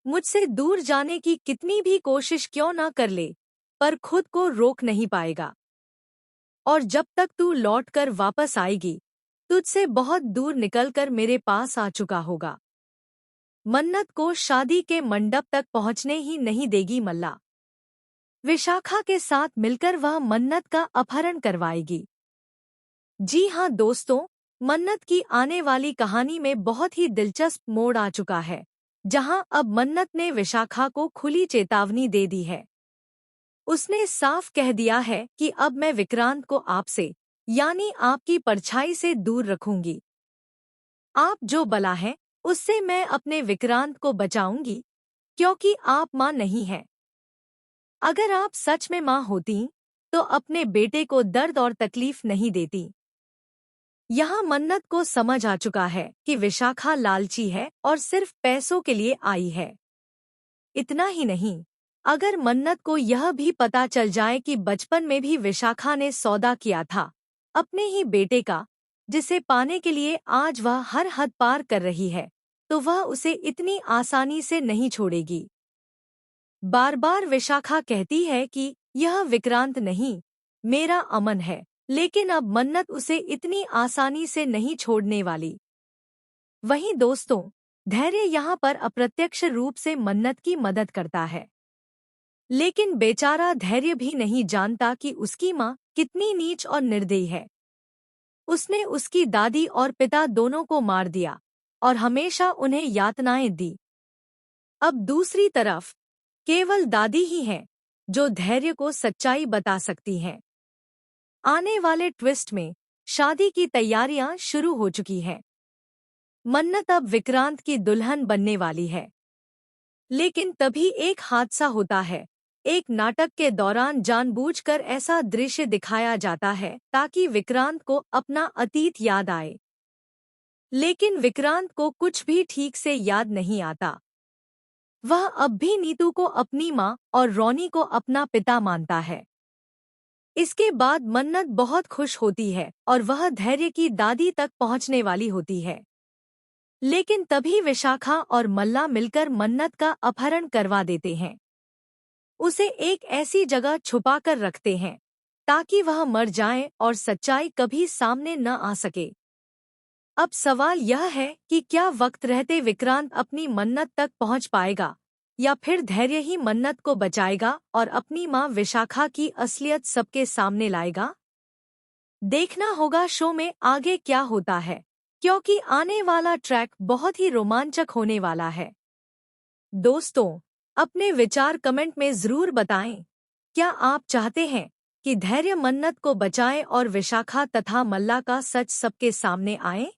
मुझसे दूर जाने की कितनी भी कोशिश क्यों ना कर ले, पर खुद को रोक नहीं पाएगा। और जब तक तू लौटकर वापस आएगी, तुझसे बहुत दूर निकलकर मेरे पास आ चुका होगा। मन्नत को शादी के मंडप तक पहुंचने ही नहीं देगी मल्ला। विशाखा के साथ मिलकर वह मन्नत का अपहरण करवाएगी। जी हाँ दोस्तों, मन्नत की आने वाली कहानी में बहुत ही दिलचस्प मोड़ आ चुका है, जहां अब मन्नत ने विशाखा को खुली चेतावनी दे दी है। उसने साफ कह दिया है कि अब मैं विक्रांत को आपसे, यानी आपकी परछाई से दूर रखूंगी। आप जो बला है, उससे मैं अपने विक्रांत को बचाऊंगी, क्योंकि आप मां नहीं हैं। अगर आप सच में मां होती, तो अपने बेटे को दर्द और तकलीफ नहीं देती। यहाँ मन्नत को समझ आ चुका है कि विशाखा लालची है और सिर्फ पैसों के लिए आई है। इतना ही नहीं, अगर मन्नत को यह भी पता चल जाए कि बचपन में भी विशाखा ने सौदा किया था अपने ही बेटे का, जिसे पाने के लिए आज वह हर हद पार कर रही है, तो वह उसे इतनी आसानी से नहीं छोड़ेगी। बार बार विशाखा कहती है कि यह विक्रांत नहीं, मेरा अमन है, लेकिन अब मन्नत उसे इतनी आसानी से नहीं छोड़ने वाली। वहीं दोस्तों, धैर्य यहाँ पर अप्रत्यक्ष रूप से मन्नत की मदद करता है। लेकिन बेचारा धैर्य भी नहीं जानता कि उसकी माँ कितनी नीच और निर्दयी है। उसने उसकी दादी और पिता दोनों को मार दिया और हमेशा उन्हें यातनाएं दी। अब दूसरी तरफ केवल दादी ही हैं जो धैर्य को सच्चाई बता सकती हैं। आने वाले ट्विस्ट में शादी की तैयारियां शुरू हो चुकी हैं। मन्नत अब विक्रांत की दुल्हन बनने वाली है। लेकिन तभी एक हादसा होता है। एक नाटक के दौरान जानबूझकर ऐसा दृश्य दिखाया जाता है ताकि विक्रांत को अपना अतीत याद आए। लेकिन विक्रांत को कुछ भी ठीक से याद नहीं आता। वह अब भी नीतू को अपनी मां और रोनी को अपना पिता मानता है। इसके बाद मन्नत बहुत खुश होती है और वह धैर्य की दादी तक पहुंचने वाली होती है। लेकिन तभी विशाखा और मल्ला मिलकर मन्नत का अपहरण करवा देते हैं। उसे एक ऐसी जगह छुपाकर रखते हैं ताकि वह मर जाए और सच्चाई कभी सामने न आ सके। अब सवाल यह है कि क्या वक्त रहते विक्रांत अपनी मन्नत तक पहुंच पाएगा, या फिर धैर्य ही मन्नत को बचाएगा और अपनी मां विशाखा की असलियत सबके सामने लाएगा। देखना होगा शो में आगे क्या होता है, क्योंकि आने वाला ट्रैक बहुत ही रोमांचक होने वाला है। दोस्तों, अपने विचार कमेंट में जरूर बताएं। क्या आप चाहते हैं कि धैर्य मन्नत को बचाए और विशाखा तथा मल्ला का सच सबके सामने आए?